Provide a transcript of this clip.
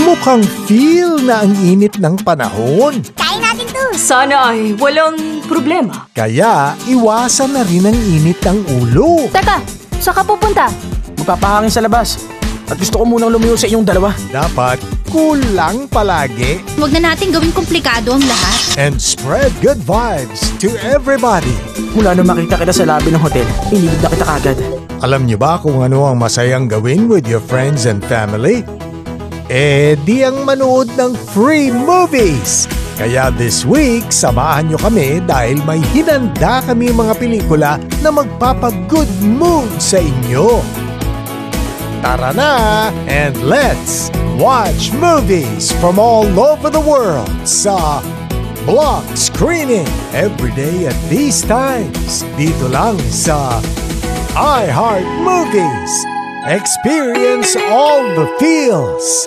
Mukhang feel na ang init ng panahon. Kain natin to. Sana ay walang problema. Kaya iwasan na rin ang init ng ulo. Teka, saan ka pupunta? Magpapahangin sa labas. At gusto ko munang lumayo sa inyong dalawa. Dapat cool lang palagi Huwag na natin gawing komplikado ang lahat. and spread good vibes to everybody. Mula nung makita kita sa lobby ng hotel, inibig na kita kagad. Alam niyo ba kung ano ang masayang gawin with your friends and family? Di ang manood ng free movies. Kaya this week, samahan niyo kami dahil may hinanda kami mga pelikula na magpapag-good mood sa inyo. Tara na and let's watch movies from all over the world sa Block Screening every day at these times. Dito lang sa iHeart Movies. Experience all the feels.